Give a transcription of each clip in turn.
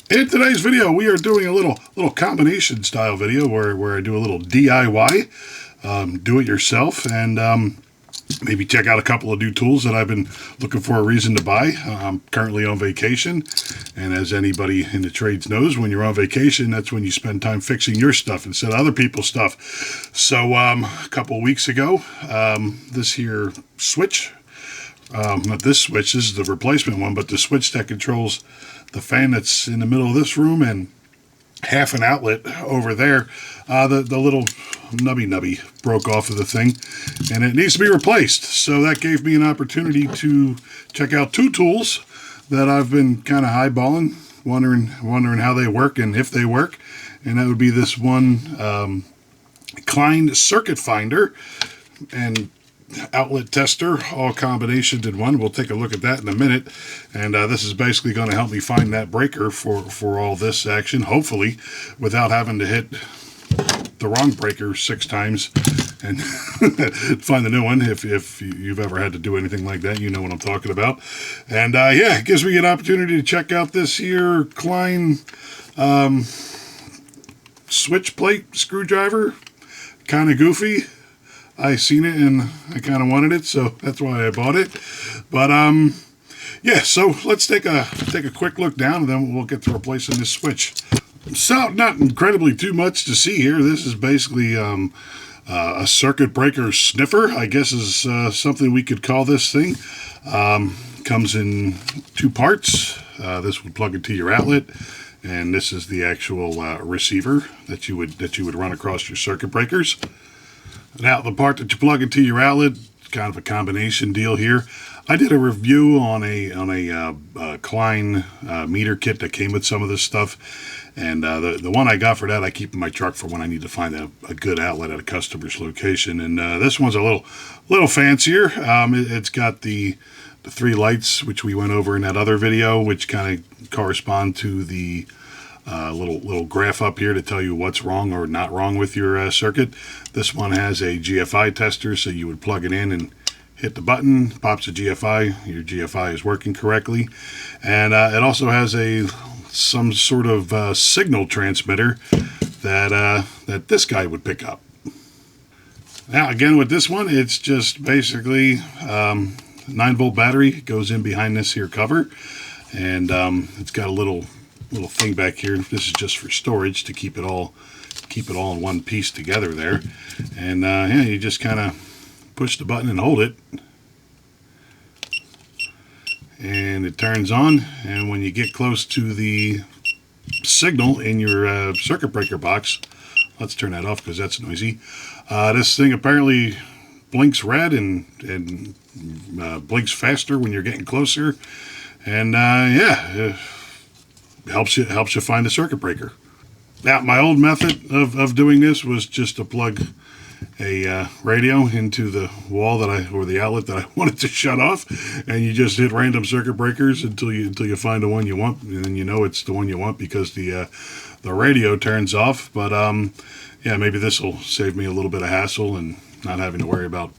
In today's video, we are doing a little combination style video where I do a little DIY, do it yourself, and maybe check out a couple of new tools that I've been looking for a reason to buy. I'm currently on vacation, and as anybody in the trades knows, when you're on vacation, that's when you spend time fixing your stuff instead of other people's stuff. So a couple of weeks ago, this here switch, not this switch, this is the replacement one, but the switch that controls the fan that's in the middle of this room and half an outlet over there, the little nubby broke off of the thing and it needs to be replaced. So that gave me an opportunity to check out two tools that I've been kind of eyeballing, wondering how they work and if they work. And that would be this one Klein circuit finder and outlet tester, all combinations in one. We'll take a look at that in a minute, and this is basically going to help me find that breaker for all this action, hopefully without having to hit the wrong breaker 6 times and find the new one. If you've ever had to do anything like that, you know what I'm talking about. And yeah, it gives me an opportunity to check out this here Klein switch plate screwdriver. Kind of goofy. I seen it and I kind of wanted it, so that's why I bought it. But yeah, so let's take a quick look down, and then we'll get to replacing this switch. So not incredibly too much to see here. This is basically a circuit breaker sniffer, I guess is something we could call this thing. Comes in 2 parts. This would plug into your outlet, and this is the actual receiver that you would run across your circuit breakers. Now, the part that you plug into your outlet, kind of a combination deal here. I did a review on a Klein meter kit that came with some of this stuff, and the one I got for that I keep in my truck for when I need to find a good outlet at a customer's location. And this one's a little fancier. It's got the 3 lights, which we went over in that other video, which kind of correspond to the little graph up here to tell you what's wrong or not wrong with your circuit. This one has a GFI tester, so you would plug it in and hit the button, pops a GFI. Your GFI is working correctly, and it also has some sort of signal transmitter that this guy would pick up. Now, again, with this one, it's just basically 9-volt battery. It goes in behind this here cover, and it's got a little thing back here. This is just for storage to keep it all in one piece together there. And yeah, you just kind of push the button and hold it, and it turns on. And when you get close to the signal in your circuit breaker box, let's turn that off because that's noisy. This thing apparently blinks red and blinks faster when you're getting closer, and yeah, helps you find the circuit breaker. Now, my old method of doing this was just to plug a radio into the wall or the outlet that I wanted to shut off, and you just hit random circuit breakers until you find the one you want, and then you know it's the one you want because the radio turns off. But yeah, maybe this will save me a little bit of hassle and not having to worry about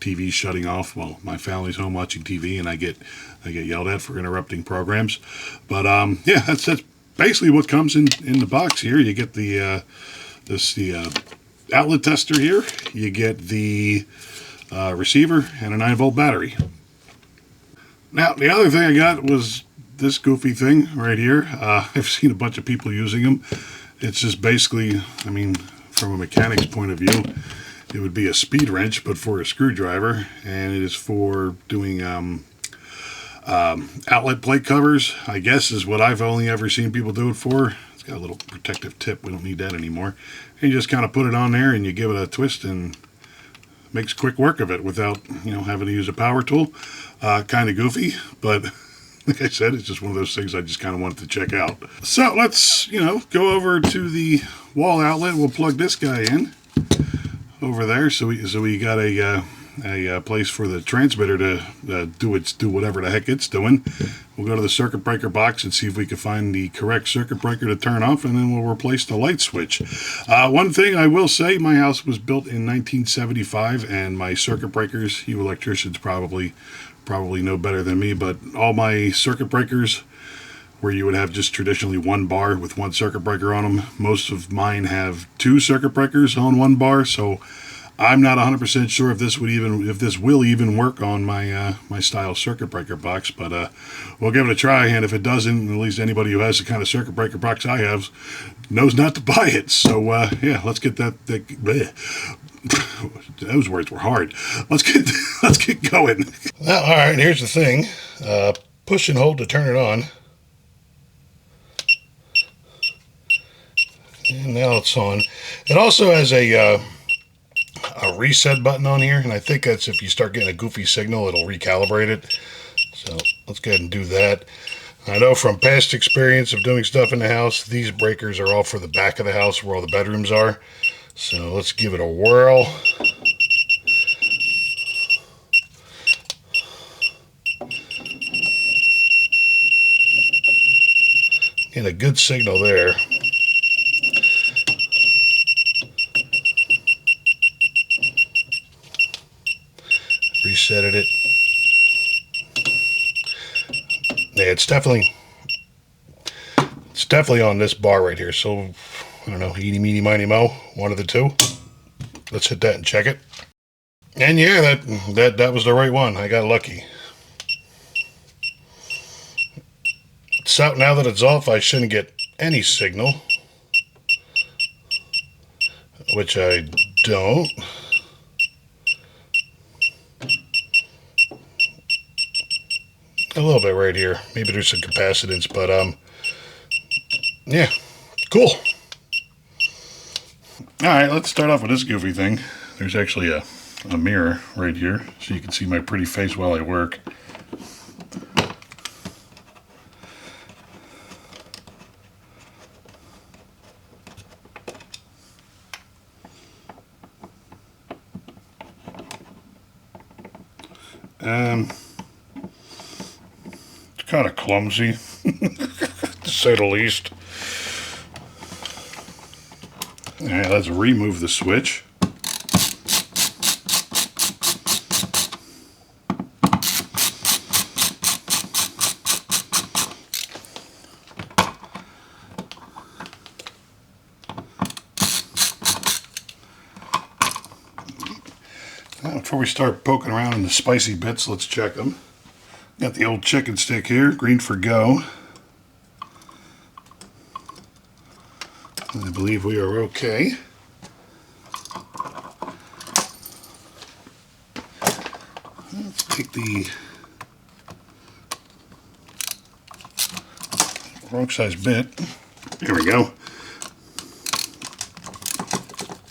TV shutting off while my family's home watching TV and I get yelled at for interrupting programs. But yeah, that's basically what comes in the box here. You get the outlet tester here. You get the receiver and a 9-volt battery. Now, the other thing I got was this goofy thing right here. I've seen a bunch of people using them. It's just basically, I mean, from a mechanic's point of view, it would be a speed wrench, but for a screwdriver, and it is for doing outlet plate covers, I guess, is what I've only ever seen people do it for. It's got a little protective tip. We don't need that anymore. And you just kind of put it on there and you give it a twist and makes quick work of it without having to use a power tool. Kind of goofy, but like I said, it's just one of those things I just kind of wanted to check out. So let's go over to the wall outlet. We'll plug this guy in over there, so we got a place for the transmitter to do whatever the heck it's doing. We'll go to the circuit breaker box and see if we can find the correct circuit breaker to turn off, and then we'll replace the light switch. One thing I will say, my house was built in 1975, and my circuit breakers, you electricians probably know better than me, but all my circuit breakers where you would have just traditionally one bar with one circuit breaker on them. Most of mine have two circuit breakers on one bar, so I'm not 100% sure if this will even work on my my style circuit breaker box, but we'll give it a try. And if it doesn't, at least anybody who has the kind of circuit breaker box I have knows not to buy it. So yeah, let's get that those words were hard. Let's get going. Well, all right. Here's the thing: push and hold to turn it on, and now it's on. It also has a reset button on here, and I think that's if you start getting a goofy signal, it'll recalibrate it. So let's go ahead and do that. I know from past experience of doing stuff in the house, these breakers are all for the back of the house where all the bedrooms are. So let's give it a whirl. Get a good signal there. Resetted it. Yeah, it's definitely on this bar right here. So I don't know, eeny, meeny, miny, mo, one of the two. Let's hit that and check it. And yeah, that was the right one. I got lucky. So now that it's off, I shouldn't get any signal, which I don't. A little bit right here. Maybe there's some capacitance, but yeah, cool. All right, let's start off with this goofy thing. There's actually a mirror right here, so you can see my pretty face while I work. It's kind of clumsy, to say the least. All right, let's remove the switch. Now, before we start poking around in the spicy bits, let's check them. Got the old chicken stick here, green for go. I believe we are okay. Let's take the wrong size bit. There we go.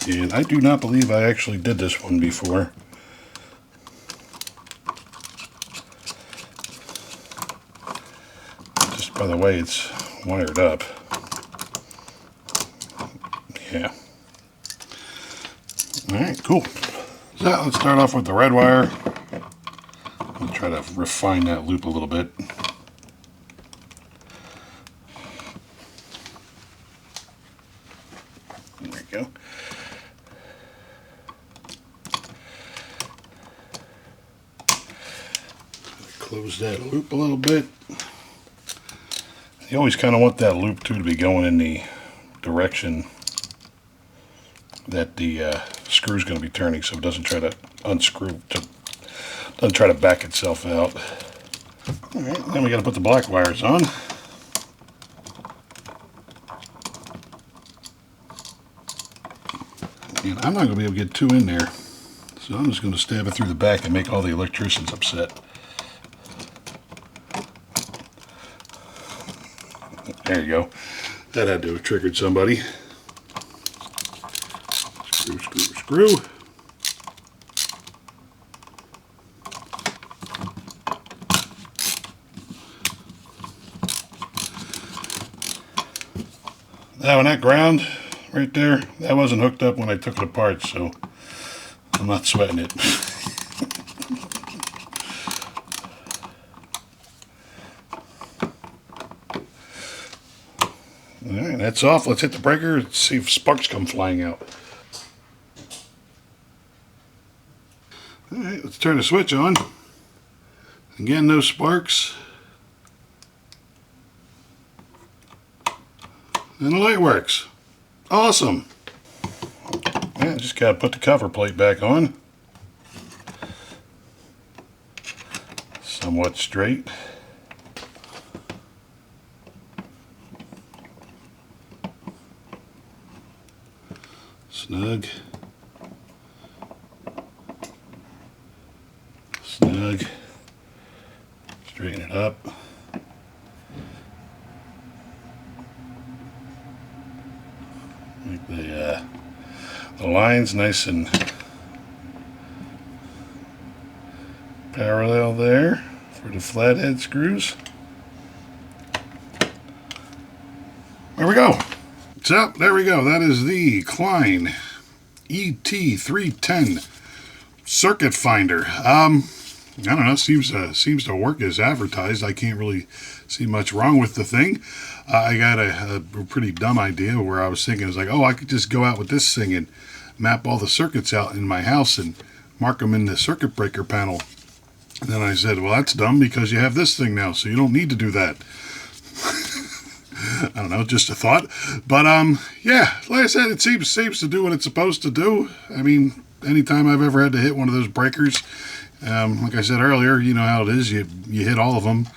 And I do not believe I actually did this one before. Just by the way it's wired up. Yeah. Alright, cool. So let's start off with the red wire. I'll try to refine that loop a little bit. There we go. Close that loop a little bit. You always kind of want that loop too to be going in the direction that the screw is going to be turning, so it doesn't try to unscrew, doesn't try to back itself out. All right, then we got to put the black wires on. And I'm not going to be able to get two in there, so I'm just going to stab it through the back and make all the electricians upset. There you go. That had to have triggered somebody. Screw, screw, screw. Now, on that ground right there, that wasn't hooked up when I took it apart, so I'm not sweating it. Alright, that's off. Let's hit the breaker and see if sparks come flying out. Alright, let's turn the switch on. Again, no sparks. and the light works. Awesome. Yeah, just gotta put the cover plate back on. Somewhat straight. Snug. Snug. Straighten it up. Make the lines nice and parallel there for the flathead screws. There we go. So, there we go. That is the Klein ET310 circuit finder. I don't know, seems to work as advertised. I can't really see much wrong with the thing. I got a pretty dumb idea where I was thinking, oh, I could just go out with this thing and map all the circuits out in my house and mark them in the circuit breaker panel. And then I said, well, that's dumb because you have this thing now, so you don't need to do that. I don't know, just a thought. But, yeah, like I said, it seems to do what it's supposed to do. I mean, anytime I've ever had to hit one of those breakers, like I said earlier, you know how it is. You hit all of them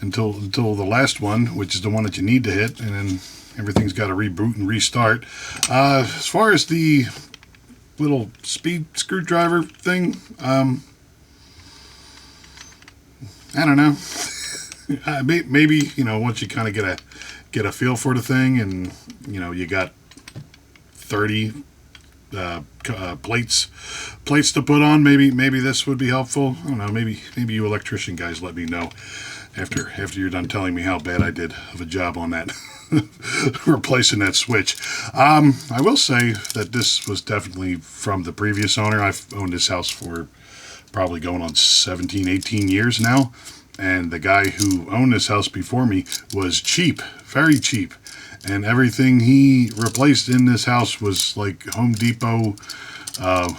until the last one, which is the one that you need to hit, and then everything's got to reboot and restart. As far as the little speed screwdriver thing, I don't know. Maybe, you know, once you kind of get a feel for the thing, and you know you got 30 plates to put on, maybe this would be helpful. I don't know. Maybe you electrician guys let me know after you're done telling me how bad I did of a job on that replacing that switch. I will say that this was definitely from the previous owner. I've owned this house for probably going on 17, 18 years now. And the guy who owned this house before me was cheap, very cheap. And everything he replaced in this house was like Home Depot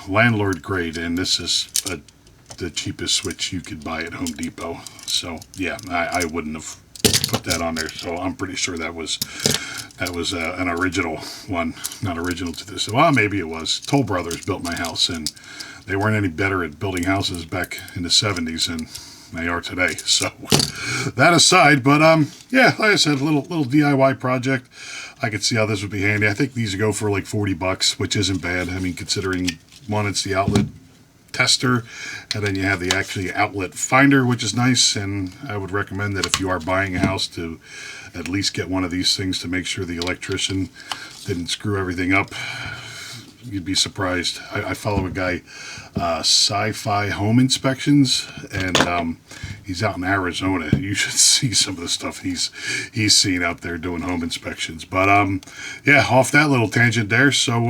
landlord grade. And this is the cheapest switch you could buy at Home Depot. So, yeah, I wouldn't have put that on there. So I'm pretty sure that was an original one, not original to this. Well, maybe it was. Toll Brothers built my house, and they weren't any better at building houses back in the 70s and they are today. So that aside, but yeah, like I said, a little DIY project. I could see how this would be handy. I think these go for like $40, which isn't bad. I mean, considering one, it's the outlet tester, and then you have the actually outlet finder, which is nice. And I would recommend that if you are buying a house, to at least get one of these things to make sure the electrician didn't screw everything up. You'd be surprised. I follow a guy, Sci-Fi Home Inspections, and he's out in Arizona. You should see some of the stuff he's seen out there doing home inspections. But yeah, off that little tangent there. So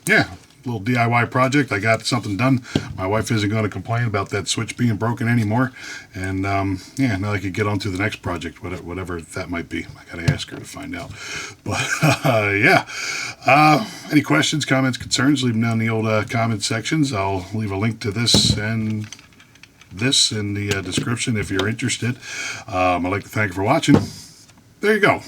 yeah, little DIY project. I got something done. My wife isn't going to complain about that switch being broken anymore. And yeah, now I can get on to the next project, whatever that might be. I got to ask her to find out. But yeah, any questions, comments, concerns, leave them down in the old comment sections. I'll leave a link to this and this in the description if you're interested. I'd like to thank you for watching. There you go.